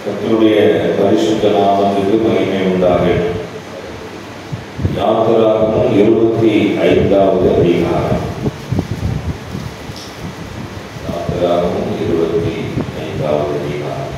கர்த்தருடைய பரிசுத்த நாமத்துக்கு மகிமை உண்டாகட்டும். யாத்திராகமம் 25வது அதிகாரம். யாத்திராகமம் 25வது அதிகாரம்.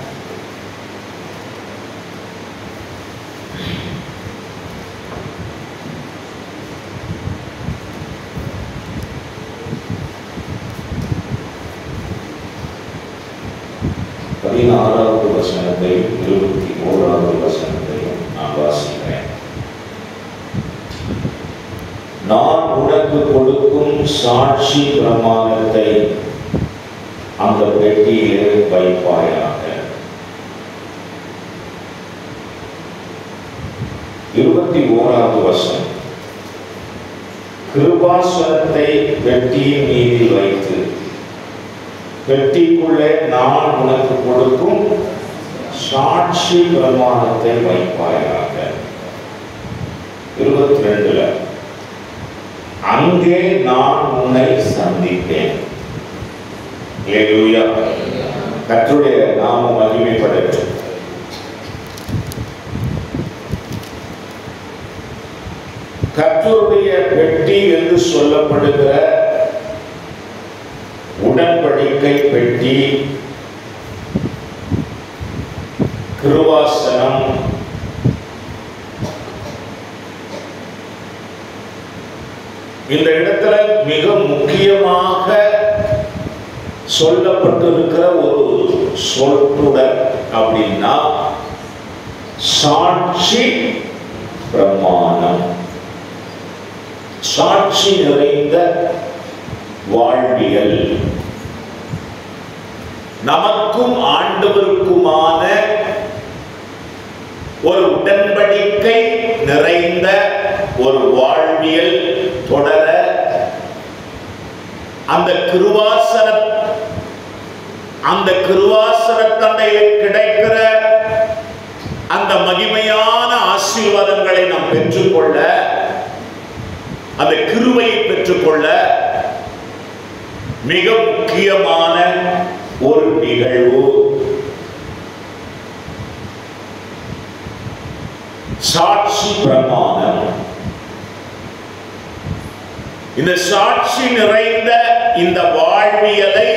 பதினாறாவது வசனத்தையும் 21வது வசனத்தையும் நான் வாசிக்கிறேன். நான் உனக்கு கொடுக்கும் சாட்சி பிரமாணத்தை அந்த பெட்டியிலே வைப்பாயாக. 21வது வசனம். கிருபாசனத்தை பெட்டியின் மீது வைத்து பெட்டிக்குள்ளே நான் உனக்கு கொடுக்கும் சாட்சி பிரமாணத்தை வைப்பாயாக. 22 அங்கே நான் உன்னை சந்திப்பேன். அல்லேலூயா. கர்த்தருடைய நாமம் மகிமைப்படட்டும். கர்த்தருடைய பெட்டி என்று சொல்லப்படுகிற உடன்படிக்கை பெட்டி, கிருபாசனம், இந்த இடத்துல மிக முக்கியமாக சொல்லப்பட்டிருக்கிற ஒரு சொற்றொடர் அப்படின்னா சாட்சி பிரமாணம். சாட்சி நிறைந்த வாழ்வியல். நமக்கும் ஆண்டவருக்குமான ஒரு உடன்படிக்கை நிறைந்த ஒரு வாழ்வியல் தொடர அந்த கிருபாசனத்தண்டையில் கிடைக்கிற அந்த மகிமையான ஆசீர்வாதங்களை நாம் பெற்றுக்கொள்ள, அந்த கிருபையை பெற்றுக்கொள்ள மிக முக்கியமான ஒரு நிகழ்வு சாட்சி பிரமாணம். இந்த சாட்சி நிறைந்த இந்த வாழ்வியலை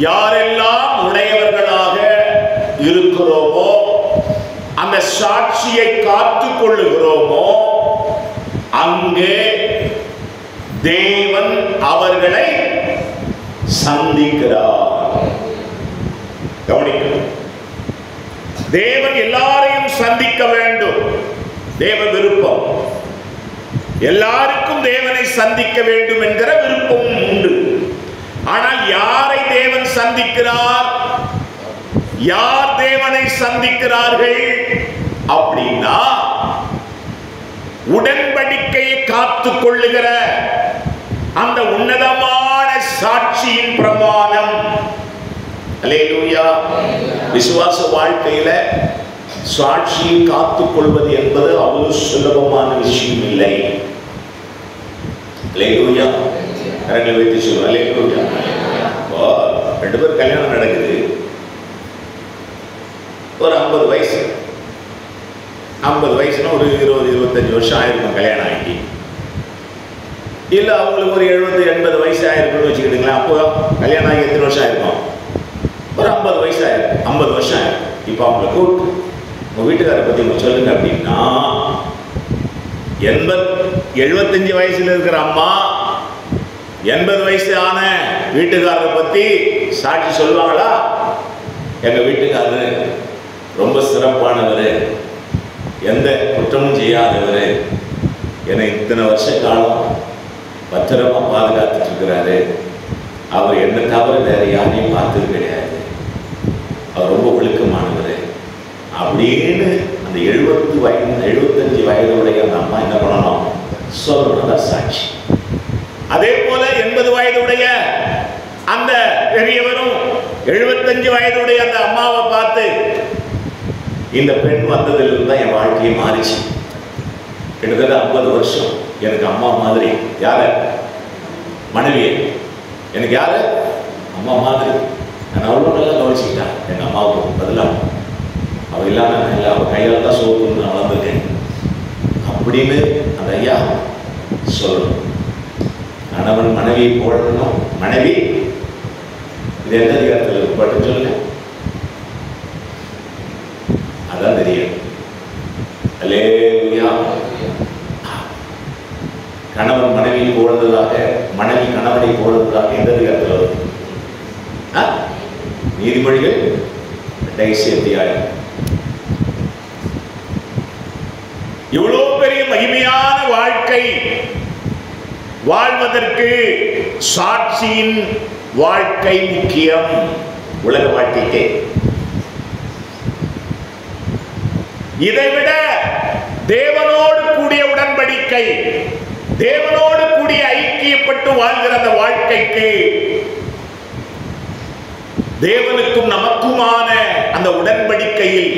யாரெல்லாம் உடையவர்களாக இருக்கிறோமோ, அந்த சாட்சியை காத்துக் கொள்ளுகிறோமோ, அங்கே தேவன் அவர்களை சந்திக்கிறார். கவனிக்கணும். தேவன் எல்லாரையும் சந்திக்க வேண்டும். தேவ விருப்பம். எல்லாருக்கும் தேவனை சந்திக்க வேண்டும் என்கிற விருப்பம் உண்டு. ஆனால் யாரை தேவன் சந்திக்கிறார், யார் தேவனை சந்திக்கிறார்கள் அப்படின்னா, உடன்படிக்கையை காத்துக் கொள்ளுகிற அந்த உன்னதமான சாட்சியின் பிரமாணம். அல்லேலூயா. விசுவாச வாழ்க்கையில சாட்சியை காத்துக் கொள்வது என்பது அவ்வளவு சுலபமான விஷயம் இல்லை. அல்லேலூயா. கரங்களை வைத்து சொல்லுவோம். அல்லேலூயா. ரெண்டு பேர் கல்யாணம் நடக்குது. ஒரு 50 வயசு, 50 வயசுனா ஒரு 20-25 வருஷம் ஆயிருக்கும் கல்யாணம் ஆகி. இல்ல அவங்களுக்கு ஒரு 70-80 வயசு ஆயிருக்குன்னு வச்சுக்கிட்டுங்களேன். அப்போ கல்யாணம் ஆகி எத்தனை வருஷம் ஆயிருக்கும்? ஒரு 50 வயசு ஆயிருக்கும், 50 வருஷம் ஆயிருக்கும். இப்போ அவங்களை கூப்பிட்டு உங்க வீட்டுக்காரை பத்தி சொல்லுங்க அப்படின்னா, 75 வயசுல இருக்கிற அம்மா 80 வயசு ஆன வீட்டுக்காரரை பத்தி சாட்சி சொல்லுவாங்களா? எங்க வீட்டுக்காரரு ரொம்ப சிறப்பானவர், எந்த குற்றமும் செய்யாதவர், என்னை இத்தனை வருஷ காலம் பத்திரமா பாதுகாத்துட்டு இருக்கிறாரு, அவர் என்ன தவிர வேற யாரையும் பார்த்தது கிடையாது, அவர் ரொம்ப ஒழுக்கமானவர் அப்படின்னு அந்த 75 வயதுடைய அந்த அம்மா என்ன பண்ணணும்? சொல்லணும் சாட்சி. அதே போல 80 வயதுடைய அந்த பெரியவரும் 75 வயதுடைய அந்த அம்மாவை பார்த்து, இந்த பெண் வந்ததிலிருந்து தான் என் வாழ்க்கையை மாறிச்சு. கிட்டத்தட்ட 50 வருஷம் எனக்கு அம்மா மாதிரி. யார? மனைவியை. எனக்கு யாரு? அம்மா மாதிரி. நான் அவ்வளோ நல்லா கவனிச்சுக்கிட்டேன். எங்கள் அம்மாவுக்கு பதிலாக கையால் தான் சோப்பு நான் வளர்ந்துருக்கேன் அப்படின்னு அந்த ஐயா சொல்லணும். கணவன் மனைவியை போடணும். மனைவி இது எந்த அதிகாரத்தில் பட்டு சொல்லுங்க, அதான் தெரியும். அல்லேலூயா. கணவன் மனைவியை போடுறதாக, மனைவி கணவனை போடுறதாக எந்த அதிகாரத்தில் வருது? நீதிமொழிகள் 8 அத்தியாயம். இவ்வளவு பெரிய மகிமையான வாழ்க்கை வாழ்வதற்கு சாட்சியின் வாழ்க்கை முக்கியம். உலக வாழ்க்கைக்கே இதைவிட தேவனோடு கூடிய உடன்படிக்கை, தேவனோடு கூடிய ஐக்கியப்பட்டு வாழ்கிற அந்த வாழ்க்கைக்கு, தேவனுக்கும் நமக்குமான அந்த உடன்படிக்கையில்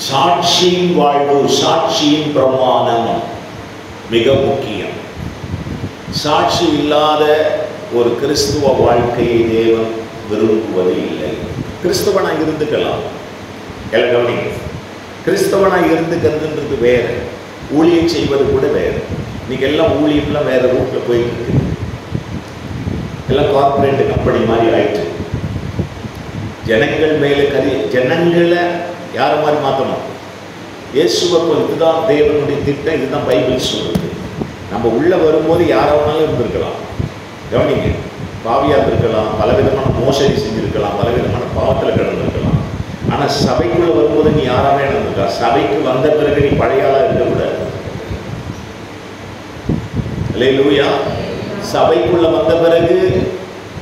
சாட்சியின் வாழ்வு, சாட்சியின் பிரமாணம் மிக முக்கியம். சாட்சி இல்லாத ஒரு கிறிஸ்துவ வாழ்க்கையை தேவன் விரும்புவது இல்லை. கிறிஸ்தவனாய் இருந்துக்கலாம், கிறிஸ்தவனாய் இருந்துக்கிறது வேற, ஊழியம் செய்வது கூட வேற. இன்னைக்கு எல்லாம் ஊழியம்லாம் வேற ரூட்ல போயிட்டு இருக்கு. எல்லாம் கார்பரேட் கம்பெனி மாதிரி ஆயிடுச்சு. ஜனங்கள் மேல ஜனங்களை யார மாதிரி மாற்றணும்? இயேசுவுக்கு இதுதான் தேவனுடைய திட்டம், இதுதான் பைபிள் சொல்லுது. நம்ம உள்ள வரும்போது யாராவனாலும் இருந்திருக்கலாம். கவனிங்க, பாவியா இருந்திருக்கலாம், பலவிதமான மோசடி செஞ்சிருக்கலாம், பலவிதமான பாவத்தில் கிடந்திருக்கலாம். ஆனா சபைக்குள்ள வரும்போது நீ யாராவே இருந்திருக்கா? சபைக்கு வந்த பிறகு நீ பழையாளா இருக்கக்கூடாது. அல்லேலூயா. சபைக்குள்ள வந்த பிறகு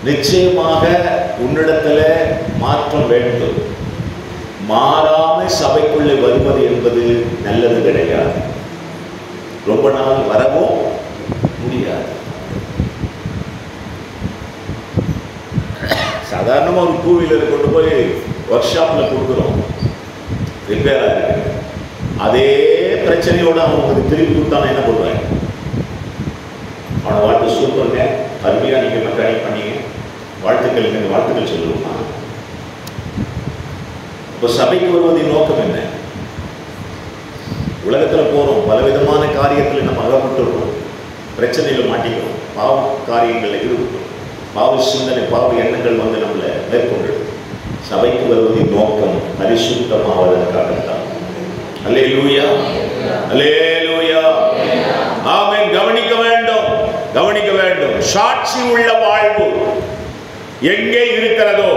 நிச்சயமாக உன்னிடத்துல மாற்றம் வேண்டும். மாறாம சபைக்குள்ளே வருவது என்பது நல்லது கிடையாது. ரொம்ப நாள் வரவும் முடியாது. சாதாரணமா ஒரு 2 வீலர் கொண்டு போய் ஒர்க் ஷாப்ல கொடுக்குறோம், ரிப்பேரா இருக்கு. அதே பிரச்சனையோட அவங்க திருப்பி கொடுத்தாலும் என்ன பண்ணுவாங்க? அவனை வாழ்த்து சூப்பருங்க, அருமையா நீங்க மெக்கானிக் பண்ணீங்க, வாழ்த்துக்கள், வாழ்த்துக்கள் சொல்லுவோமா? இப்போ சபைக்கு வருவதின் நோக்கம் என்ன? உலகத்தில் போகிறோம், பலவிதமான காரியத்தில் நம்ம அகப்பட்டுருக்கோம், பிரச்சனையில் மாட்டிக்கிறோம், பாவ காரியங்களில் ஈடுபட்டோம், பாவ சிந்தனை, பாவ எண்ணங்கள் வந்து நம்மளை மேற்கொண்டு. சபைக்கு வருவதின் நோக்கம் பரிசுத்தமாவதற்காகத்தான். அல்லேலூயா, அல்லேலூயா, ஆமென். கவனிக்க வேண்டும், கவனிக்க வேண்டும். சாட்சி உள்ள வாழ்வு எங்கே இருக்கிறதோ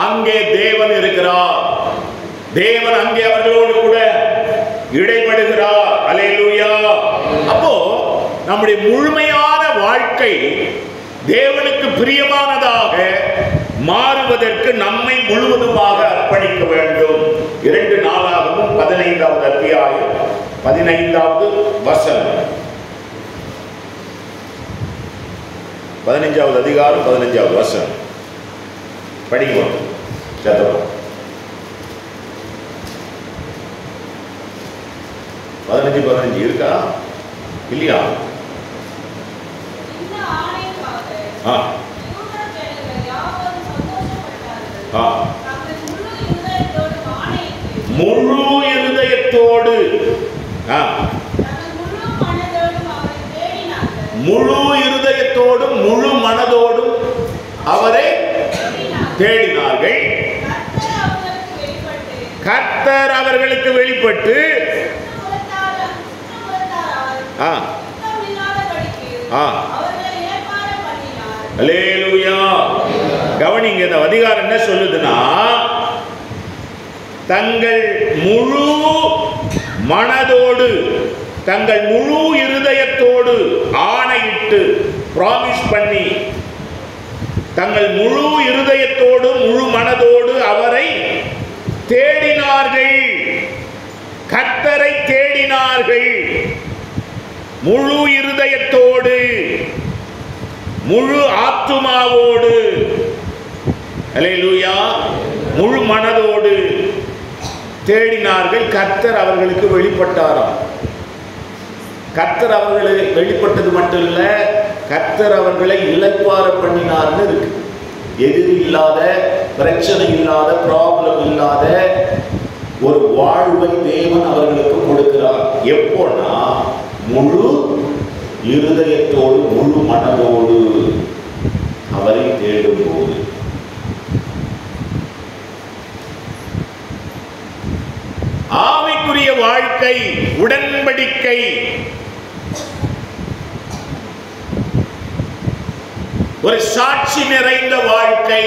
அங்கே தேவன் இருக்கிறார். தேவன் அங்கே அவர்களோடு கூட இடைபடுகிறார். அல்லேலூயா. அப்போ நம்முடைய முழுமையான வாழ்க்கை தேவனுக்கு பிரியமானதாக மாறுவதற்கு நம்மை முழுவதுமாக அர்ப்பணிக்க வேண்டும். 2 நாளாகவும் 15வது அத்தியாயம் 15வது வசனம், 15வது அதிகாரம் 15வது வசனம் படிக்கிறோம். 15 இருக்கா இல்லையா? முழு இருதயத்தோடு, முழு இருதயத்தோடும் முழு மனதோடும் அவரை தேடினார்கள். கர்த்தர் அவர்களுக்கு வெளிப்பட்டு அல்லேலூயா. கவனிங்க, இந்த அதிகாரம் என்ன சொல்லுதுன்னா, தங்கள் முழு மனதோடு, தங்கள் முழு இருதயத்தோடு ஆணையிட்டு, பிராமிஸ் பண்ணி, தங்கள் முழு இருதயத்தோடு முழு மனதோடு அவரை தேடினார்கள். கர்த்தரை தேடினார்கள் முழு இருதயத்தோடு, முழு ஆத்துமாவோடு. அல்லேலூயா. முழு மனதோடு தேடினார்கள். கர்த்தர் அவர்களுக்கு வெளிப்பட்டாராம். கர்த்தர் அவர்களை வெளிப்பட்டது மட்டும் இல்ல, கர்த்தர் அவர்களை இளைப்பாற பண்ணினார்னு இருக்கு. எதிரி இல்லாத, பிரச்சனை இல்லாத, ப்ராப்ளம் இல்லாத ஒரு வாழ்வை தேவன் அவர்களுக்கு கொடுக்கிறார். எப்போனா முழு இருதயத்தோடு, முழு மனதோடு அவரை தேடும் போது. ஆவிக்குரிய வாழ்க்கை, உடன்படிக்கை, ஒரு சாட்சி நிறைந்த வாழ்க்கை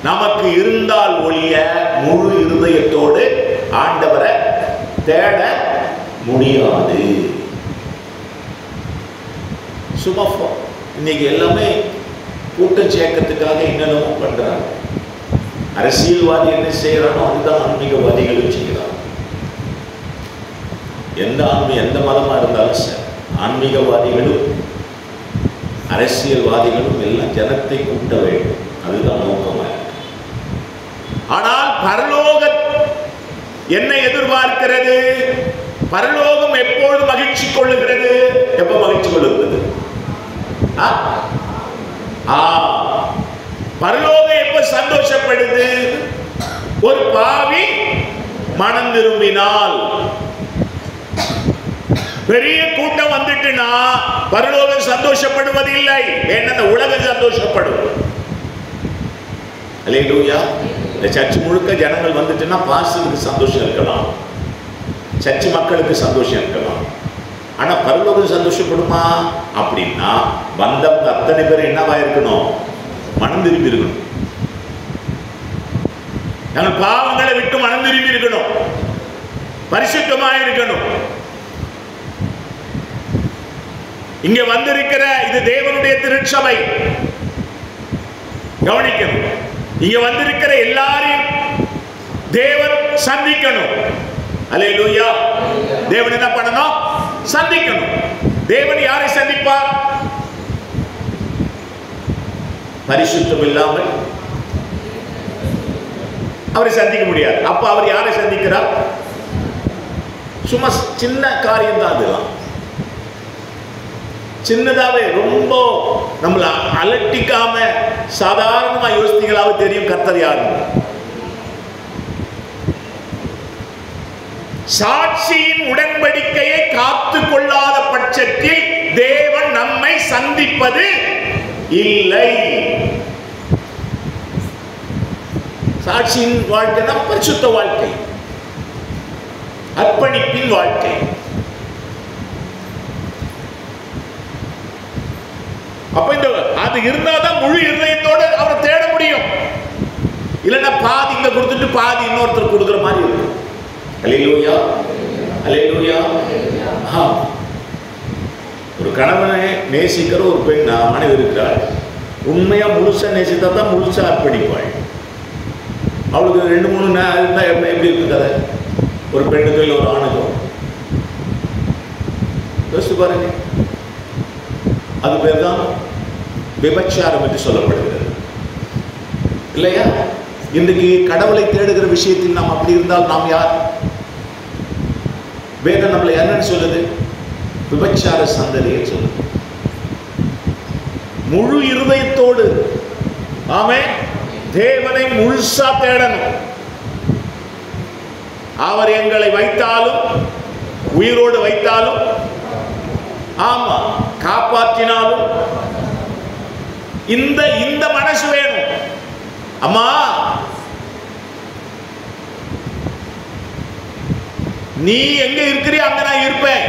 நமக்கு இருந்தால் ஒழிய முழு இருதயத்தோடு ஆண்டவரை தேட முடியாது. சும்மா இன்னைக்கு எல்லாமே கூட்டம் சேர்க்கறதுக்காக என்னென்னமோ பண்றாங்க. அரசியல்வாதி என்ன செய்யறானோ அதுதான் ஆன்மீகவாதிகளும் செய்யறாங்க. எந்த மதமா இருந்தாலும் சரி, ஆன்மீகவாதிகளும் அரசியல்வாதிகளும் எல்லாம் ஜனத்தை கூட்ட வேண்டும், அதுதான் நோக்கமா இருக்கு. ஆனால் பரலோகம் என்ன எதிர்பார்க்கிறது? பரலோகம் எப்பொழுது மகிழ்ச்சி கொள்ளுகிறது? எப்ப மகிழ்ச்சி கொள்ளுகிறது? பரலோகம் எப்ப சந்தோஷப்படுது? ஒரு பாவி மனம் திரும்பினால். பெரிய கூட்டம் வந்துட்டுனா பரலோகம் சந்தோஷப்படுவதில்லை, ஏன்னா உலகம் சந்தோஷப்படும். அல்லேலூயா. இந்த சர்ச் முழுக்க ஜனங்கள் வந்துட்டுனா பாஸ்டருக்கு சந்தோஷம் இருக்கலாம், சர்ச் மக்களுக்கு சந்தோஷம் இருக்கலாம். ஆனா பரலோகம் சந்தோஷப்படுமா அப்படின்னா வந்தவங்க அத்தனை பேர் என்னவா இருக்கணும்? மனம் திரும்பி இருக்கணும். நாங்கள் பாவங்களை விட்டு மனம் திரும்பி இருக்கணும், பரிசுத்தமாக இருக்கணும். இங்க வந்திருக்கிற இது தேவனுடைய திருச்சபை, கவனிக்கணும். இங்க வந்திருக்கிற எல்லாரையும் தேவன் சந்திக்கணும். அல்லேலூயா. தேவன் என்ன பண்ணணும்? சந்திக்கணும். தேவன் யாரை சந்திப்பார்? பரிசுத்தம் இல்லாமல் அவரை சந்திக்க முடியாது. அப்ப அவர் யாரை சந்திக்கிறார்? சும்மா சின்ன காரியம் தான் அதெல்லாம், சின்னதாவே ரொம்ப நம்மள அலட்டிக்காம சாதாரணமா யோசித்தீங்களாவே தெரியும் கர்த்தர் யாருன்னு. சாட்சியின் உடன்படிக்கையை காத்து கொள்ளாத பட்சத்தில் தேவன் நம்மை சந்திப்பது இல்லை. சாட்சியின் வாழ்க்கை தான் பரிசுத்த வாழ்க்கை, அர்ப்பணிப்பின் வாழ்க்கை. அப்ப இந்த அது இருந்தாதான் முழு இருதயத்தோடு அவரை தேட முடியும். இல்லைன்னா பாதி இங்க கொடுத்துட்டு பாதி இன்னொருத்தர் கொடுக்குற மாதிரி இருக்கும். அல்லேலூயா, அல்லேலூயா. ஒரு கணவனை நேசிக்கிற ஒரு பெண் மனைவி இருக்கிறாள். உண்மையா முழுசா நேசித்தா தான் முழுசா அர்ப்பணிப்பாள். அவளுக்கு 2-3 இருந்தா எப்படி இருக்கு கதை? ஒரு பெண்ணுக்கும் இல்லை ஒரு ஆணுக்கும் யோசிச்சு பாருங்க. அது பேர் தான் விபச்சாரம் என்று சொல்லப்படுகிறது, இல்லையா? இன்றைக்கு கடவுளை தேடுகிற விஷயத்தில் நாம் அப்படி இருந்தால் நாம் யார்? வேதம் நம்மளை என்னன்னு சொல்லுது? விபச்சார சந்ததியை சொல்லுது. முழு இருதயத்தோடு ஆமென் தேவனை முழுசா தேடணும். அவர் எங்களை வைத்தாலும் உயிரோடு வைத்தாலும், ஆமா காப்பாற்றினாலும் இந்த மனசு வேணும். அம்மா நீ எங்க இருக்கிறியோ அங்க நான் இருப்பேன்.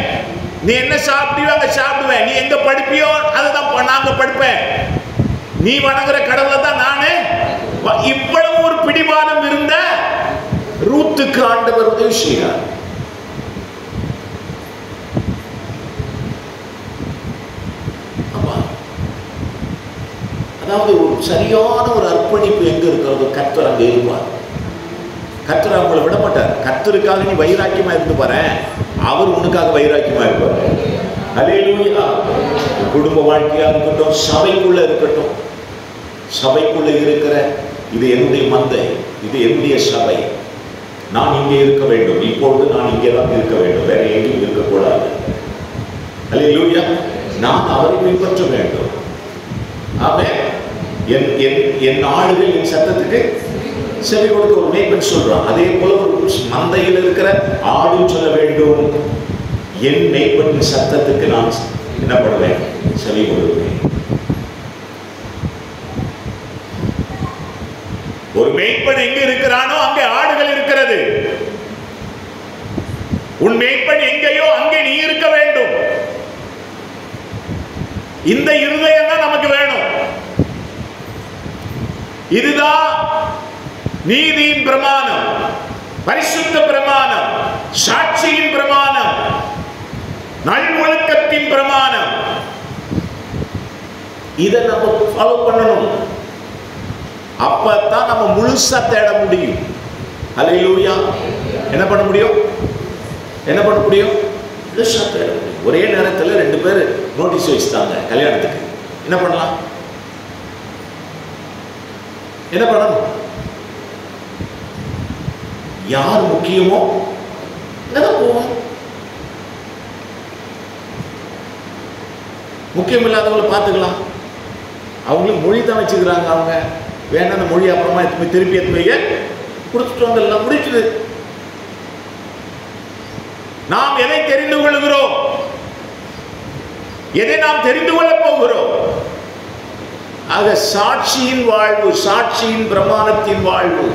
நீ என்ன சாப்பிட்டியோ அங்க சாப்பிடுவேன். நீ எங்க படிப்பியோ அதுதான் நாங்க படிப்பேன். நீ வணங்குற கடவுளை தான் நானே. இவ்வளவு ஒரு பிடிவாதம் இருந்த ரூத்துக்கு ஆண்டவர் உதவி செய்கிறார். அதாவது ஒரு சரியான ஒரு அர்ப்பணிப்பு எங்க இருக்கிறது? கர்த்தர் அங்க இருப்பார். கர்த்தர் அவங்களை விட மாட்டார். கர்த்தருக்காக நீ வைராக்கியமா இருந்து பாரு, அவர் உனக்காக வைராக்கியமா இருப்பார். அல்லேலூயா. குடும்ப வாழ்க்கையா இருக்கட்டும், சபைக்குள்ள இருக்கட்டும், சபைக்குள்ள இருக்கிற இது என்னுடைய மந்தை, இது என்னுடைய சபை, நான் இங்கே இருக்க வேண்டும், இப்பொழுது நான் இங்கே தான் இருக்க வேண்டும், வேற எங்கேயும் இருக்கக்கூடாது. அல்லேலூயா. நான் அவரை பின்பற்ற வேண்டும். ஆமென். என் ஆடுகள் என் சத்தத்துக்கு செவி கொடுக்க ஒரு மேய்ப்பன் சொல்றான். அதே போல ஒரு மந்தையில் இருக்கிற ஆடு சொல்ல வேண்டும், என் மேய்ப்பன் சத்தத்துக்கு நான் என்ன பண்ணுவேன், செவி கொடுப்பேன். ஒரு மேய்ப்பன் எங்க இருக்கிறானோ அங்கே ஆடுகள் இருக்கிறது. உன் மேய்ப்பன் எங்கேயோ அங்கே நீ இருக்க வேண்டும். இந்த இருதயம் தான் நமக்கு வேணும். இதுதான் நீதியின் பிரமாணம், பரிசுத்த பிரமாணம், சாட்சியின் பிரமாணம், நல்வொழுக்கத்தின் பிரமாணம். இதை நம்ம ஃபாலோ பண்ணணும். அப்பதான் நம்ம முழுசா தேட முடியும். அல்லேலூயா. என்ன பண்ண முடியும்? என்ன பண்ண முடியும்? முழுசா தேட முடியும். ஒரே நேரத்தில் 2 பேர் நோட்டீஸ் வச்சுட்டாங்க கல்யாணத்துக்கு. என்ன பண்ணலாம்? என்ன பண்ணணும்? யார் முக்கியமோ போவோம். முக்கியம் இல்லாதவங்களை பார்த்துக்கலாம். அவங்களுக்கு மொழி தான் வச்சுக்கிறாங்க. அவங்க வேணா அந்த மொழி அப்புறமா திருப்பி எத்துமைய கொடுத்துட்டு வந்துடலாம், முடிச்சுது. நாம் எதை தெரிந்து கொள்கிறோம், எதை நாம் தெரிந்து கொள்ளப் போகிறோம்? ஆக சாட்சியின் வாழ்வு, சாட்சியின் பிரமாணத்தின் வாழ்வு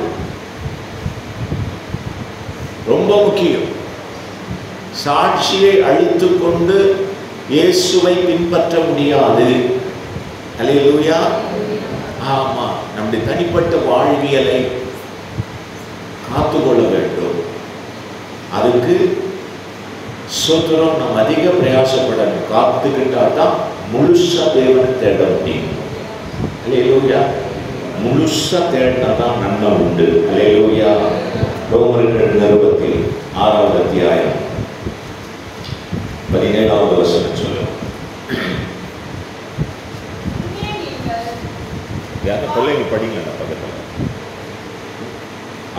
ரொம்ப முக்கியம். சாட்சியை அழித்துக் கொண்டு இயேசுவை பின்பற்ற முடியாது. அல்லேலூயா. ஆமா, நம்முடைய தனிப்பட்ட வாழ்வியலை காத்துக்கொள்ள வேண்டும். அதுக்கு சோத்திரம் நாம் அதிக பிரயாசப்படணும். காத்துக்கிட்டாதான் முழுசா தேவனை தேட முடியும். அல்லேலூயா. முழுசா தேடினாதான் நன்மை உண்டு. அல்லேலூயா. ரோமர்கள் நிருபத்தில் 6வது அத்தியாயம் 17வது வசனம் சொல்லும். பிள்ளைங்க படிங்க பக்கத்தில்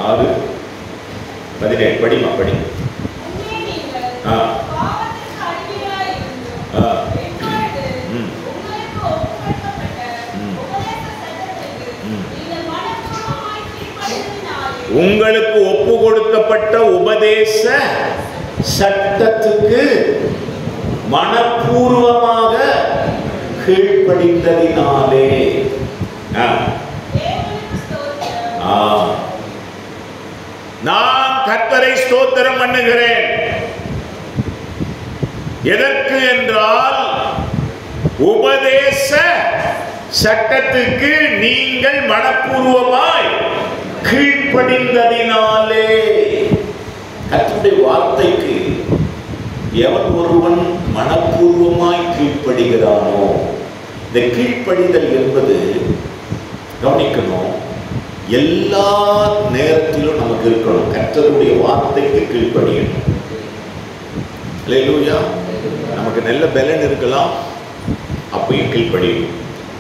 6:17 படிமா படிங்க. உங்களுக்கு ஒப்பு கொடுக்கப்பட்ட உபதேச சட்டத்துக்கு மனப்பூர்வமாக கீழ்ப்படிந்ததினாலே நான் கர்த்தரை ஸ்தோத்திரம் பண்ணுகிறேன். எதற்கு என்றால் உபதேச சட்டத்துக்கு நீங்கள் மனப்பூர்வமாய் கீழ்ப்படிந்ததினாலே. கர்த்தருடைய வார்த்தைக்கு எவன் ஒருவன் மனப்பூர்வமாய் கீழ்ப்படுகிறானோ, இந்த கீழ்ப்படிதல் என்பது கவனிக்கணும், எல்லா நேரத்திலும் நமக்கு இருக்கணும். கர்த்தருடைய வார்த்தைக்கு கீழ்ப்படியணும். அல்லேலூயா. நமக்கு நல்ல பலன் இருக்கலாம், அப்பையும் கீழ்ப்படியணும்.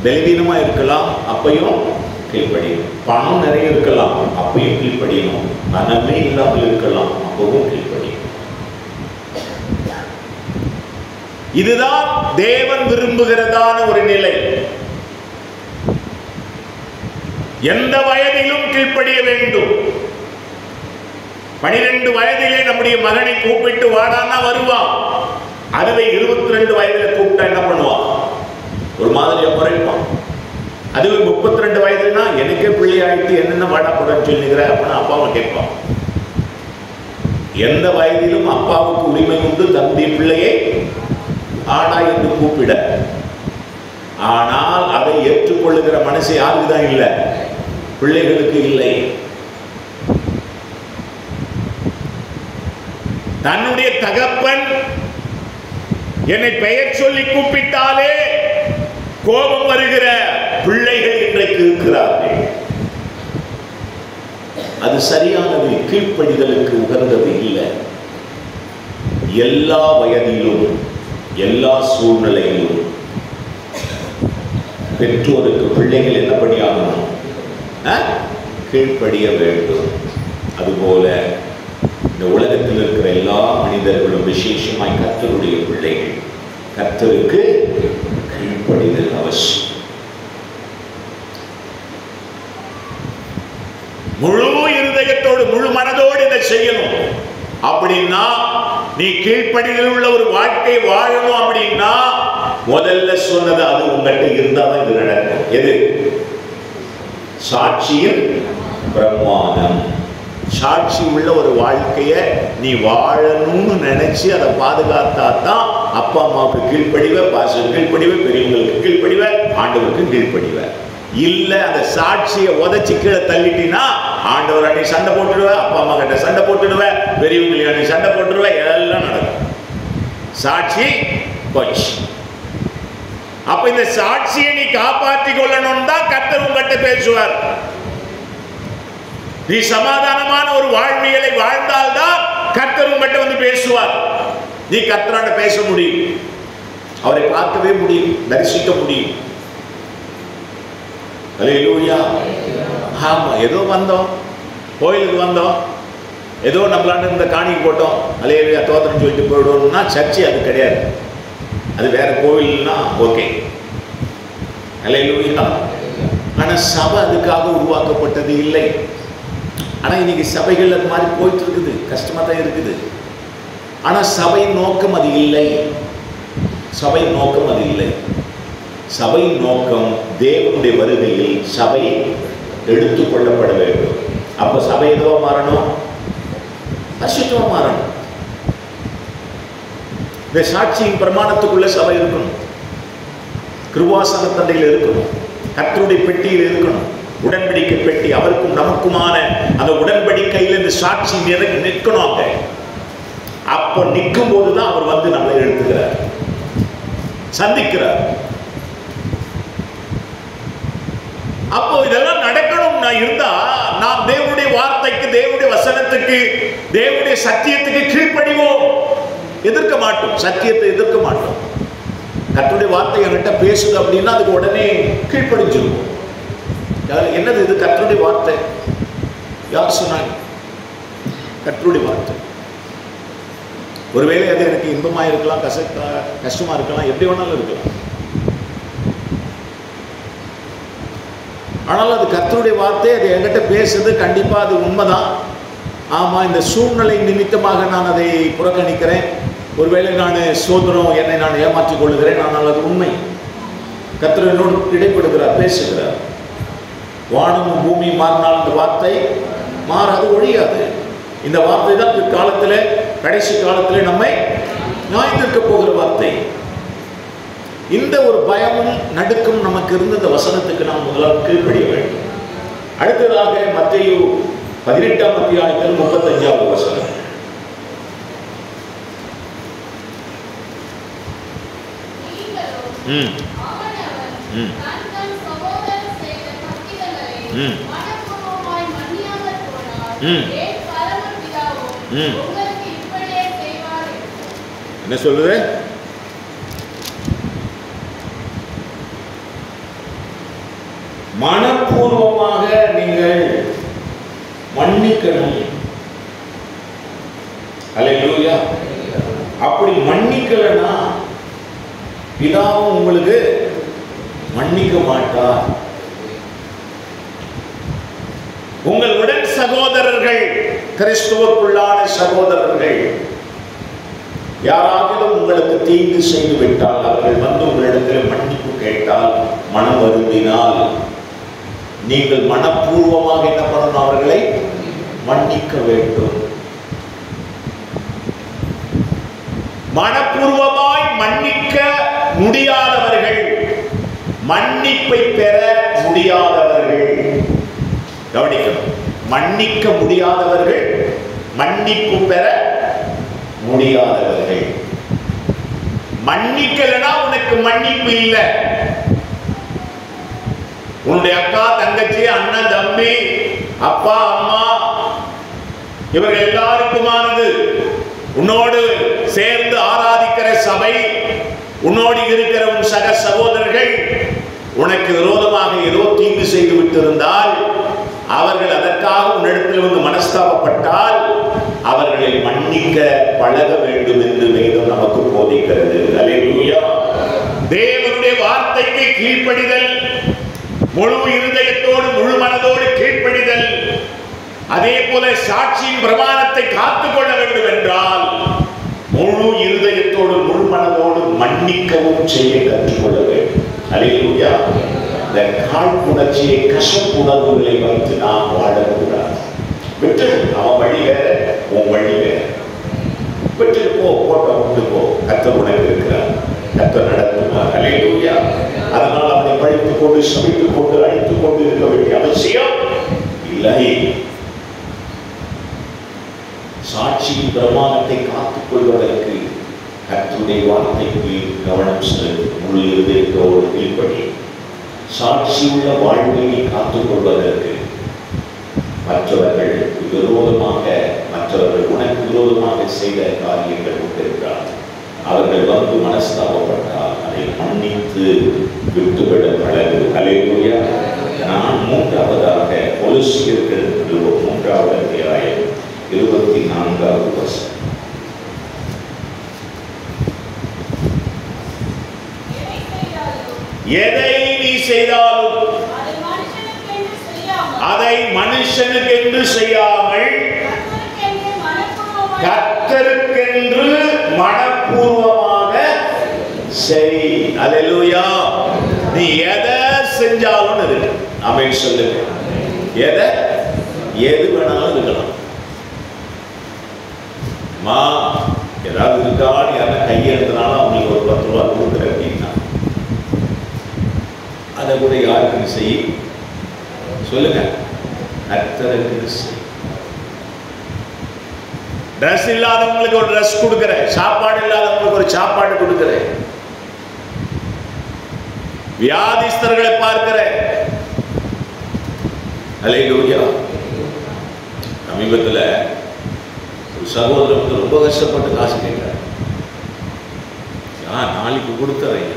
பலவீனமா இருக்கலாம், அப்பையும் கீழ்ப்படியணும். பணம் நிறைய இருக்கலாம், அப்பையும் கீழ்ப்படியணும். பணமே இல்லாமல் இருக்கலாம், அப்பவும் கீழ்ப்படியணும். இதுதான் தேவன் விரும்புகிறதான ஒரு நிலை. எந்த வயதிலும் கீழ்ப்படிய வேண்டும். 12 வயதிலே நம்முடைய மகனை கூப்பிட்டு வாடான்னா வருவான். அதுவே 22 வயதில் கூப்பிட்டா என்ன பண்ணுவான்? ஒரு மாதிரியா குறைப்பான். அதுவே 32 வயதுனா எனக்கே பிள்ளை ஆயிட்டு என்னென்ன வாடா போடன்னு சொல்லுகிற அப்படின்னா அப்பாவை கேட்பான். எந்த வயதிலும் அப்பாவுக்கு உரிமை உண்டு தன்னுடைய பிள்ளையை ஆடா என்று கூப்பிட. ஆனால் அதை ஏற்றுக்கொள்ளுகிற மனசு யாருக்குதான் இல்லை? பிள்ளைகளுக்கு இல்லை. தன்னுடைய தகப்பன் என்னை பெயர் சொல்லி கூப்பிட்டாலே கோபம் வருகிற பிள்ளைகள் இன்றைக்கு இருக்கிறார்கள். அது சரியானது, கீழ்ப்படிதலுக்கு உகந்தது இல்லை. எல்லா வயதிலும் எல்லா சூழ்நிலையிலும் பெற்றோருக்கு பிள்ளைகள் என்னபடியாகணும்? கீழ்ப்படிய வேண்டும். அதுபோல இந்த உலகத்தில் இருக்கிற எல்லா மனிதர்களும் விசேஷமாய் கர்த்தருடைய பிள்ளைகள் கர்த்தருக்கு கீழ்ப்படிதல் அவசியம். முழு இருதயத்தோடு முழு மனதோடு இதை செய்யணும். அப்படின்னா நீ கீழ்ப்படிதல் உள்ள ஒரு வாழ்க்கை வாழணும். அப்படின்னா முதல்ல சொன்னது அது உங்கள்கிட்ட இருந்தாதான் இது நடக்கும். எது? சாட்சியின் பிரமாணம். சாட்சி உள்ள ஒரு வாழ்க்கைய நீ வாழணும்னு நினைச்சு அதை பாதுகாத்தா தான் அப்பா அம்மாவுக்கு கீழ்ப்படிவ, பாசம் கீழ்ப்படிவ, பெரியவங்களுக்கு கீழ்ப்படிவ, ஆண்டவருக்கு கீழ்ப்படிவ. இல்ல அந்த சாட்சியை உதச்சி கீழே தள்ளிட்டினா ஆண்டவர் அணி சண்டை போட்டுடுவ, அப்பா அம்மா கிட்ட சண்டை போட்டுடுவ, பெரியவங்களுக்கு அணி சண்டை போட்டுடுவ, எல்லாம் நடக்கும். சாட்சி போச்சு. அப்ப இந்த சாட்சியை நீ காப்பாற்றி கொள்ளணும் தான் கர்த்தர் உங்கள்கிட்ட பேசுவார். நீ சமாதானமான ஒரு வாழ்வியலை வாழ்ந்தால்தான் கர்த்தர் உங்கள்கிட்ட வந்து பேசுவார். நீ கர்த்தராண்ட பேச முடியும், அவரை பார்க்கவே முடியும், தரிசிக்க முடியும். அல்லேலூயா. ஆமா, ஏதோ வந்தோம், கோயிலுக்கு வந்தோம், ஏதோ நம்மளாண்ட இந்த காணிக்கு போட்டோம், அல்லேலூயா தோத்திரம் சொல்லிட்டு போயிடுவோம்னா சர்ச்சை அது கிடையாது. அது வேற கோவில்னா ஓகே, அல்லேலூயா. ஆனா சபை அதுக்காக உருவாக்கப்பட்டது இல்லை. ஆனா இன்னைக்கு சபைகள் அது மாதிரி போயிட்டு இருக்குது, கஷ்டமா தான் இருக்குது. ஆனா சபையின் நோக்கம் அது இல்லை. சபையின் நோக்கம் அது இல்லை. சபையின் நோக்கம் தேவனுடைய வருகையில் சபை எடுத்துக் கொள்ளப்பட வேண்டும். அப்ப சபை எதுவா மாறணும்? பரிசுத்தமா மாறணும். இந்த சாட்சியின் பிரமாணத்துக்குள்ள சபை இருக்கணும், கிருபாசன தண்டையில் இருக்கணும், கர்த்தருடைய பெட்டியில் இருக்கணும், உடன்படிக்கை பெட்டி, அவருக்கும் நமக்குமான அந்த உடன்படிக்கையில் இந்த சாட்சி நிற்கணும். அங்க அப்ப நிற்கும் போதுதான் அவர் வந்து நம்மளை எழுத்துக்கிறார், சந்திக்கிறார். அப்போ இதெல்லாம் நடக்கணும்னா இருந்தா நாம் தேவனுடைய வார்த்தைக்கு, தேவனுடைய வசனத்துக்கு, தேவனுடைய சத்தியத்துக்கு கீழ்ப்படிவோம். எதிர்க்க மாட்டோம், சத்தியத்தை எதிர்க்க மாட்டோம். கர்த்தருடைய வார்த்தை என்கிட்ட பேசுது அப்படின்னா அதுக்கு உடனே கீழ்ப்படிஞ்சிருவோம். என்னது இது? கர்த்தருடைய வார்த்தை. யார் சொன்னாங்க? கர்த்தருடைய வார்த்தை. ஒருவேளை அது எனக்கு இன்பமா இருக்கலாம், கஷ்டமா இருக்கலாம், எப்படி வேணாலும் இருக்கலாம். ஆனால் அது கர்த்தருடைய வார்த்தை, அது என்கிட்ட பேசுது, கண்டிப்பா அது உண்மைதான். ஆமா, இந்த சூழ்நிலை நிமித்தமாக நான் அதை புறக்கணிக்கிறேன், ஒருவேளை நான் சோதரம் என்னை நான் ஏமாற்றிக் கொள்ளுகிறேன், ஆனால் அது உண்மை. கர்த்தர் என்னோடு இடைப்படுகிறார், பேசுகிறார். வானமும் பூமி மாறினால் இந்த வார்த்தை மாறாது, ஒழியாது. இந்த வார்த்தை தான் பிற்காலத்தில், கடைசி காலத்தில் நம்மை நியாயந்திருக்க போகிற வார்த்தை. இந்த ஒரு பயமும் நடுக்கும் நமக்கு இருந்த இந்த வசனத்துக்கு நாம் முதலாவது கீழ்ப்படிய வேண்டும். அடுத்ததாக மத்தேயு 18ஆம் அத்தியாயத்தில் 35வது வசனம். என்ன சொல்லுது? மனப்பூர்வமாக நீங்கள் மன்னிக்கணும். அல்லேலூயா. அப்படி மன்னிக்கலனா பிதாவும் உங்களுக்கு மன்னிக்க மாட்டார். உங்கள் உடன் சகோதரர்கள், கிறிஸ்துவுக்குள்ளான சகோதரர்கள் யாராகிலும் உங்களுக்கு தீங்கு செய்து விட்டால், அவர்கள் வந்து உங்களிடத்தில் மன்னிப்பு கேட்டால், மனம் வருந்தினால், நீங்கள் மனப்பூர்வமாக என்ன பண்ணணும்? அவர்களை மன்னிக்க வேண்டும். மனப்பூர்வமாய் மன்னிக்க முடியாதவர்கள், மன்னிப்பை பெற முடியாதவர்கள், கவனிக்கணும். மன்னிக்க முடியாதவர்கள், மன்னிப்பு பெற முடியாதவர்கள். மன்னிக்கலனா உனக்கு மன்னிப்பு இல்லை. உன்னுடைய அக்கா, தங்கச்சி, அண்ணன், தம்பி, அப்பா, அம்மா, இவர்கள் எல்லாருக்குமானது, உன்னோடு சேர்ந்து ஆராதிக்கிற சபை, உன்னோடு இருக்கிற உன் சக சகோதரர்கள் உனக்கு விரோதமாக ஏதோ தீங்கு செய்து விட்டிருந்தால், அவர்கள் அதற்காக உன்னிடத்தில் வந்து மனஸ்தாபப்பட்டால், அவர்களை மன்னிக்க பழக வேண்டும் என்று வேதம் நமக்கு போதிக்கிறது. அல்லேலூயா. தேவனுடைய வார்த்தைக்கு கீழ்ப்படிதல், முழு இருதயத்தோடு முழு மனதோடு கீழ்ப்படிதல், அதே போல சாட்சியின் பிரமாணத்தை காத்துக்கொள்ள வேண்டும் என்றால் முழு இருதயத்தோடு முழு மனதோடு மன்னிக்கவும் செய்ய கற்றுக்கொள்ள வேண்டும். அல்லேலூயா. இந்த காழ்ப்புணர்ச்சியை கசப்புணர்வுகளை வைத்து நாம் வாழக்கூடாது. விட்டு அவன் வழி வேற, உன் வழி வேற. விட்டு போ, போட்ட கொண்டு போ. கர்த்தர் உனக்கு இருக்கிறார், கர்த்தர் நடத்துவார். அல்லேலூயா. அதனால் அவனை பழித்துக் கொண்டு சபித்துக் கொண்டு அழித்துக் கொண்டு இருக்க வேண்டிய அவசியம் இல்லை. சாட்சியின் பிரமாணத்தை காத்துக் கொள்வதற்கு கர்த்தருடைய வார்த்தைக்கு கவனம் செலுத்தி முழு இருதயத்தோடு கீழ்ப்படி சாட்சியுள்ள வாழ்க்கையை காத்துக் கொள்வதற்கு மற்றவர்கள் விரோதமாக, மற்றவர்கள் உனக்கு விரோதமாக செய்த காரியங்கள் கொண்டிருக்கிறார். அவர்கள் வந்து மனஸ்தாபப்பட்டால் அதை மன்னித்து விட்டுவிட பழகு. அல்லேலூயா. நான் மூன்றாவதாக கொலோசியர்கள் 3வது அத்தியாயம் 24வது வசனம். எதை நீ செய்தாலும் அதை மனுஷனுக்கென்று செய்யாமல் கர்த்தருக்கென்று மனப்பூர்வமாக செய். அல்லேலூயா. நீ எதை செஞ்சாலும் இருக்கு. ஆமென் சொல்லுங்க. எது வேணாலும் இருக்கலாம். ஏதாவது இருக்கான்னு யாரும் கையெழுத்தினாலும் அவங்களுக்கு ஒரு 10 ரூபா கொடுக்குற அப்படின்னா அதை கூட யாருக்கு செய் சொல்லுங்க. கர்த்தருக்கு செய். ட்ரெஸ் இல்லாதவங்களுக்கு ஒரு ட்ரெஸ் கொடுக்குறேன், சாப்பாடு இல்லாதவங்களுக்கு ஒரு சாப்பாடு கொடுக்குறேன், வியாதிஸ்தர்களை பார்க்கிறேன். அல்லேலூயா. சமீபத்தில் ஒரு சகோதரர் வந்து ரொம்ப கஷ்டப்பட்டு காசு கேட்கிறார். நாளைக்கு கொடுத்துறேன்.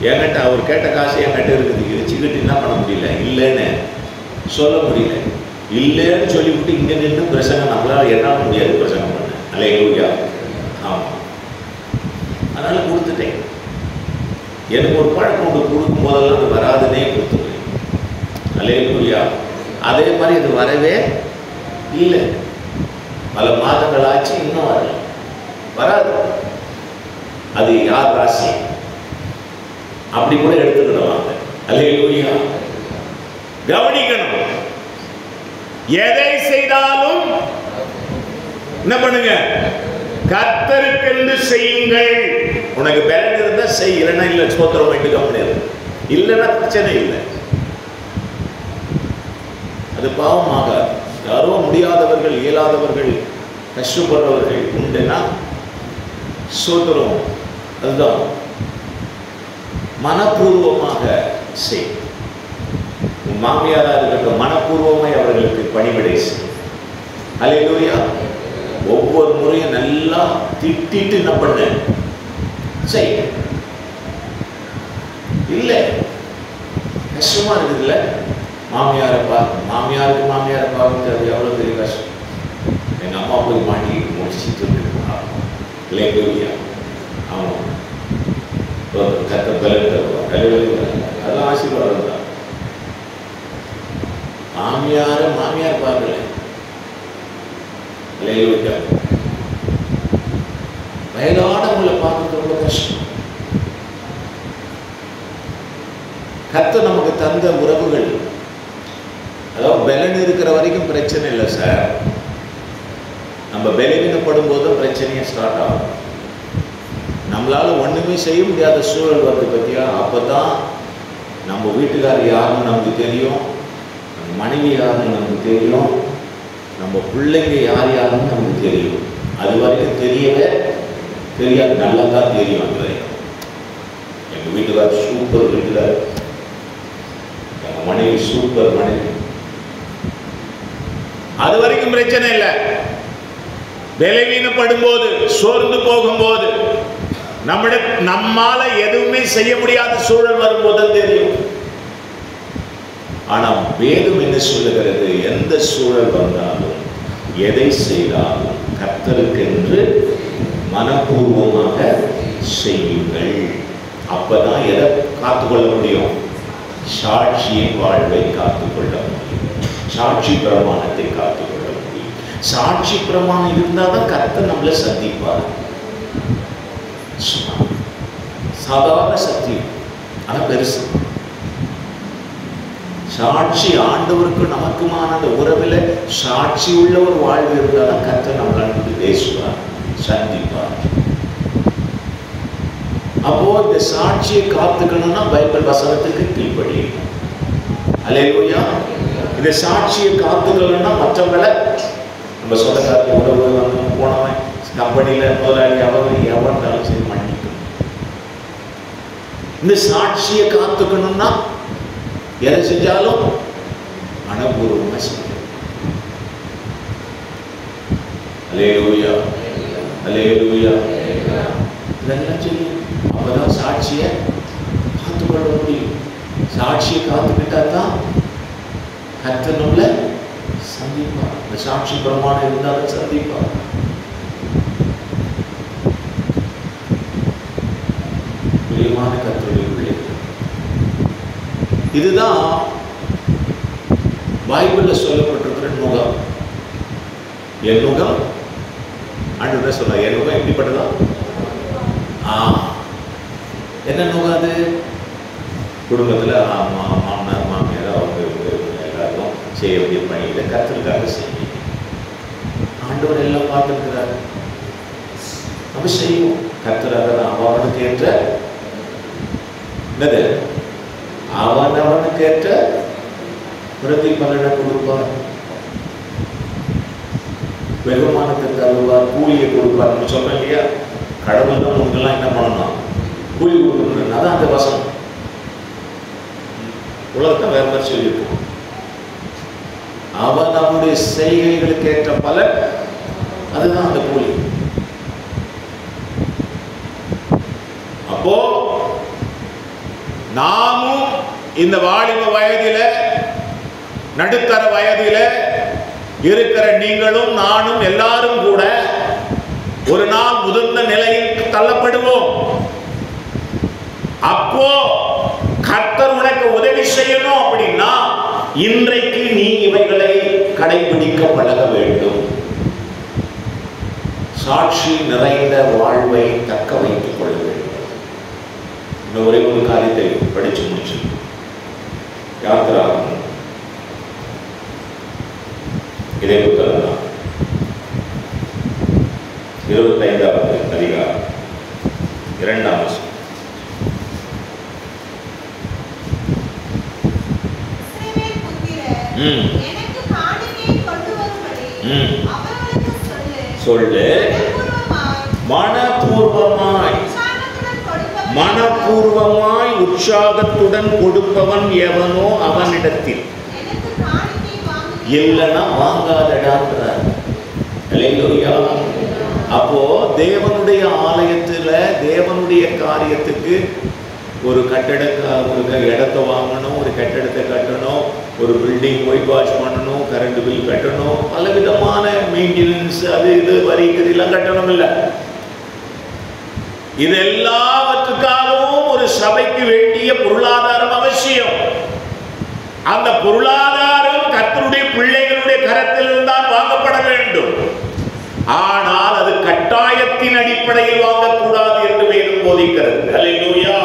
என்கிட்ட அவர் கேட்ட காசு என்கிட்ட இருக்குது, வச்சுக்கிட்டு என்ன பண்ண முடியல, இல்லைன்னு சொல்ல முடியல. இல்லைன்னு சொல்லிவிட்டு இங்கே நின்று பிரசங்கம் நம்மளால் என்னால் முடியாது பிரசங்கம் பண்ண. அல்லேலூயா. ஆமாம். அதனால் கொடுத்துட்டேன். எனக்கு ஒரு பழக்கம் ஒன்று கொடுக்கும் போதெல்லாம் அது வராதுன்னே கொடுத்துருவேன். அல்லேலூயா. அதே மாதிரி இது வரவே இல்லை. பல மாதங்கள் ஆச்சு, இன்னும் வராது. அது யார் ராசி அப்படி கூட எடுத்துக்கிடுவாங்க. அல்லேலூயா. கவனிக்கணும். எதை செய்தாலும் என்ன பண்ணுங்க, கர்த்தருக்கென்று செய்யுங்கள். உனக்கு பலன் இருந்தா செய், இல்லைன்னா இல்லை, ஸ்தோத்திரம் பண்ணிட்டு கம்பெனி இல்லைன்னா பிரச்சனை இல்லை. அது பாவமாகாது. யாரோ முடியாதவர்கள், இயலாதவர்கள், கஷ்டப்படுறவர்கள் உண்டுன்னா ஸ்தோத்திரம். அதுதான் மனப்பூர்வமாக செய். உன் மாமியாராக இருக்கட்டும், மனப்பூர்வமாய் அவர்களுக்கு பணிவிடை செய். அல்லேலூயா. ஒவ்வொரு முறையும் நல்லா திட்டிட்டு என்ன பண்ண செய். இல்லை கஷ்டமா இருக்குதுல்ல, மாமியாரை பார்க்க, மாமியாரை பார்க்க அது எவ்வளோ பெரிய கஷ்டம். எங்கள் அம்மா போய் மாட்டி முடிச்சுட்டு இல்லையா. ஆமாம். கத்த பலன் தருவார். அதெல்லாம் ஆசீர்வாதம் தான். மாமியார் பார்க்கல. வயதானவங்களை பார்க்கறது ரொம்ப கஷ்டம். கர்த்தர் நமக்கு தந்த உறவுகள், அதாவது பலன் இருக்கிற வரைக்கும் பிரச்சனை இல்லை சார். நம்ம பலவீனப்படும் போதும் பிரச்சனையை ஸ்டார்ட் ஆகும். நம்மளால ஒண்ணுமே செய்ய முடியாத சூழல் வருது பத்தியா. அப்பதான் நம்ம வீட்டுக்காரர் யாருன்னு நமக்கு தெரியும், நம்ம மனைவி யாருன்னு நமக்கு தெரியும், நம்ம பிள்ளைங்க யாருன்னு நமக்கு தெரியும். அது வரைக்கும் தெரியவே தெரியாது. நல்லா தான் தெரியும். அது வரைக்கும் எங்க வீட்டுக்காரர் சூப்பர் வீட்டுக்காரர், எங்க மனைவி சூப்பர் மனைவி. அது வரைக்கும் பிரச்சனை இல்லை. பலவீனப்படும் போது, சோர்ந்து போகும்போது, நம்மால எதுவுமே செய்ய முடியாத சூழல் வரும்போது தெரியும். ஆனா வேதம் என்ன சொல்லுகிறது? எந்த சூழல் வந்தாலும், எதை செய்தாலும் கர்த்தருக்கென்று மனப்பூர்வமாக செய்யுங்கள். அப்பதான் எதை காத்துக்கொள்ள முடியும்? சாட்சியின் வாழ்வை காத்துக்கொள்ள முடியும். சாட்சி பிரமாணத்தை காத்துக்கொள்ள முடியும். சாட்சி பிரமாணம் இருந்தாதான் கர்த்தர் நம்மளை சந்திப்பார். சாதாரண சத்தியம், ஆனா பெருசு. சாட்சி ஆண்டவருக்கு நமக்குமான அந்த உறவில் சாட்சி உள்ள ஒரு வாழ்வு இருந்தால்தான் கர்த்தர் நம்மளால் பேசுவார், சந்திப்பார். அப்போ இந்த சாட்சியை காத்துக்கணும்னா பைபிள் வசனத்துக்கு கீழ்ப்படியணும். அல்லேலூயா. இந்த சாட்சியை காத்துக்கணும்னா மற்றவங்களை, நம்ம சொந்தக்காரங்க உறவு வந்து போனவன் கம்பெனியில முதலாளி அவன் எவன்றாலும் சரி மன்னிக்கணும். இந்த சாட்சியை காத்துக்கணும்னா எதை செஞ்சாலும் மனப்பூர்வமா செய்யணும். அல்லேலூயா, அல்லேலூயா. இதெல்லாம் செய்யும். அப்பதான் சாட்சியை காத்துக்கொள்ள முடியும். சாட்சியை காத்துக்கிட்டா தான் கர்த்தர் நம்மளை சந்திப்பார். இந்த சாட்சி பிரமாணம் இருந்தாலும் சந்திப்பார். பிரியமான கர்த்தருடைய பிள்ளைகள், இதுதான் பைபிள்ல சொல்லப்பட்டிருக்கிற நுகம். என் நுகம் ஆண்டவர் சொல்ல, என் நுகம் எப்படிப்பட்டதா? என்ன நுகம் அது? குடும்பத்தில் மாமனார் மாமியார் அவங்க எல்லாரும் செய்ய வேண்டிய பணியில கர்த்தருக்காக செய்யும். ஆண்டவர் எல்லாம் பார்த்துருக்கிறாரு. நம்ம செய்வோம். கர்த்தராக அவனுக்கு ஏற்ற என்னது, அவனுக்கு ஏற்ற பிரதிபலனை கொடுப்பார், வெகுமானத்தை தருவார், கூலியை கொடுப்பார். நம்ம சொல்றோம் இல்லையா, கடவுள் தான் உங்களுக்கெல்லாம் என்ன பண்ணணும், கூலி கொடுக்கணும். அதான் அந்த வசனம். உலகத்தை வேற மாதிரி சொல்லியிருக்கோம். அவன் நம்முடைய செய்கைகளுக்கு ஏற்ற பலன், அதுதான் அந்த கூலி. அப்போ நாமும் இந்த வாலிப வயதில, நடுத்தர வயதில இருக்கிற நீங்களும் நானும் எல்லாரும் கூட ஒரு நாள் முதிர்ந்த நிலையில் தள்ளப்படுவோம். அப்போ கர்த்தர் உனக்கு உதவி செய்யணும் அப்படின்னா இன்றைக்கு நீ இவைகளை கடைபிடிக்க பழக வேண்டும். சாட்சி நிறைந்த வாழ்வை தக்க வைத்துக் கொள்ள வேண்டும். இந்த ஒரே ஒரு காரியத்தை படிச்சு முடிச்சு யாத்திராகமம் இதே புத்தகம் தான், 25வது அதிகாரம் 2ஆம் வசனம். சொல்லு, மனப்பூர்வமாய் உற்சாகத்துடன் கொடுப்பவன் எவனோ அவனிடத்தில், இல்லைன்னா வாங்காதடான்றார். அப்போ தேவனுடைய ஆலயத்துல தேவனுடைய காரியத்துக்கு ஒரு கட்டட இடத்தை வாங்கணும், ஒரு கட்டடத்தை கட்டணும், ஒரு பில்டிங் ஒயிட் வாஷ் பண்ணணும், கரண்ட் பில் கட்டணும், பல விதமான மெயின்டெனன்ஸ், அது இது வரி இதெல்லாம் கட்டணும். இல்லை, இது எல்லாவற்றுக்காகவும் ஒரு சபைக்கு வேண்டிய பொருளாதாரம் அவசியம். அந்த பொருளாதாரம் கர்த்தருடைய பிள்ளைகளுடைய கரத்தில் தான் வாங்கப்பட வேண்டும். ஆனால் அது கட்டாயத்தின் அடிப்படையில் வாங்கக்கூடாது என்று வேதம் போதிக்கிறது. அல்லேலூயா.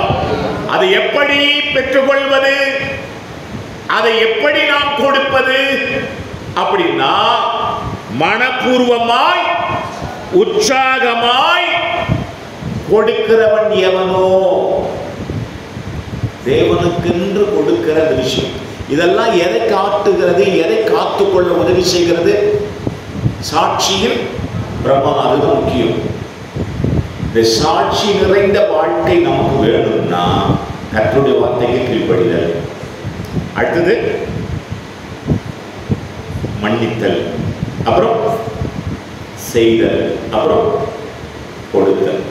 அதை எப்படி பெற்றுக்கொள்வது, அதை எப்படி நாம் கொடுப்பது அப்படின்னா, மனப்பூர்வமாய் உற்சாகமாய் கொடுக்கிறவன் எவனோ, தேவனுக்கென்று கொடுக்கிற விஷயம். இதெல்லாம் எதை காட்டுகிறது, எதை காத்துக்கொள்ள உதவி செய்கிறது? சாட்சியில் பிரமாணம், அதுதான் முக்கியம். இந்த சாட்சி நிறைந்த வாழ்க்கை நமக்கு வேணும்னா கர்த்தருடைய வார்த்தைக்கு கீழ்ப்படிதல். அடுத்தது மன்னித்தல், அப்புறம் செய்தல், அப்புறம் கொடுத்தல்.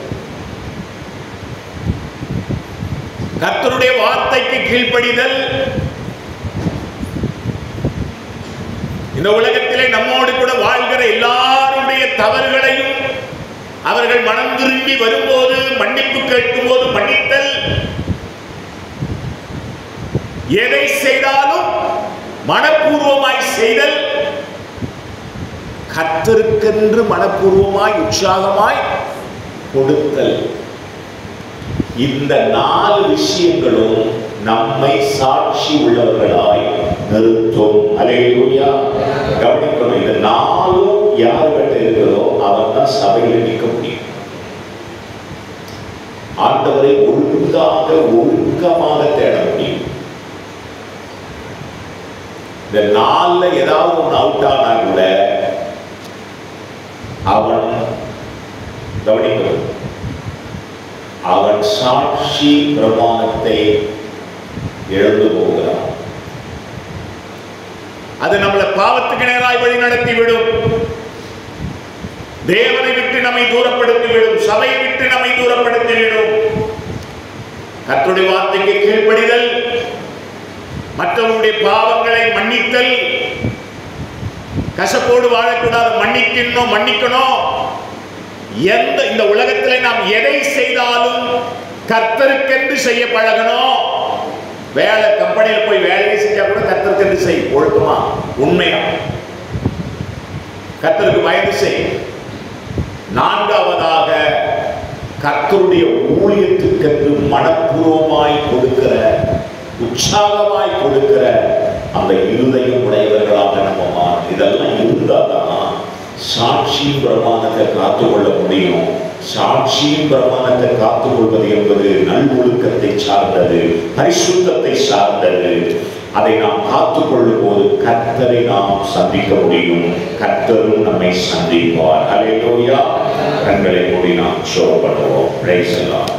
கர்த்தருடைய வார்த்தைக்கு கீழ்ப்படிதல். இந்த உலகத்திலே நம்மோடு கூட வாழ்கிற எல்லாருடைய தவறுகளையும் அவர்கள் மனம் திரும்பி வரும்போது, மன்னிப்பு கேட்கும் போது மன்னித்தல். எதை செய்தாலும் மனப்பூர்வமாய் செய்தல், கர்த்தருக்கென்று மனப்பூர்வமாய் உற்சாகமாய் கொடுத்தல். இந்த 4 விஷயங்களும் நம்மை சாட்சி உள்ளவர்களாய் நிறுத்தும். அல்லேலூயா. கவனிக்கணும், இந்த 4 யார்கிட்ட இருக்கிறதோ அவன் தான் சபையில் நிற்க முடியும். ஆண்டவரை ஒழுக்கமாக தேட முடியும். இந்த 4ல ஏதாவது ஒன்று அவுட் ஆனா கூட அவன் கவனிக்கணும், அவன் சாட்சி பிரமாணத்தை இழந்து போகிறான். அது நம்மளை பாவத்துக்கு நேராய் வழி நடத்திவிடும். தேவனை விட்டு நம்மை தூரப்படுத்திவிடும். சபையை விட்டு நம்மை தூரப்படுத்திவிடும். கர்த்தருடைய வார்த்தைக்கு கீழ்ப்படிதல், மற்றவருடைய பாவங்களை மன்னித்தல், கசப்போடு வாழக்கூடாது, மன்னிக்கணும். இந்த உலகத்தில் நாம் எதை செய்தாலும் கர்த்தருக்கென்று செய்ய பழகணும். வேலை கம்பெனியில் போய் வேலையை செஞ்சா கூட கர்த்தருக்கென்று செய். ஒழுக்கமா, உண்மையா, கர்த்தருக்கு பயந்து செய். 4வதாக கர்த்தருடைய ஊழியத்துக்கென்று மனப்பூர்வமாய் கொடுக்கிற, உற்சாகமாய் கொடுக்கிற அந்த இருதயம் உடையவர்களாக நம்ம இதெல்லாம் இருந்தாதான் சாட்சியின் பிரமாணத்தை காத்துக்கொள்ள முடியும். சாட்சியின் பிரமாணத்தை காத்துக்கொள்வது என்பது நல்லொழுக்கத்தை சார்ந்தது, பரிசுத்தத்தை சார்ந்தது. அதை நாம் காத்துக்கொள்ளும் போது கர்த்தரை நாம் சந்திக்க முடியும், கர்த்தரும் நம்மை சந்திப்பார். அல்லேலூயா. கண்களை மூடி நாம் ஜெபம் பண்ணுவோம். Praise the Lord.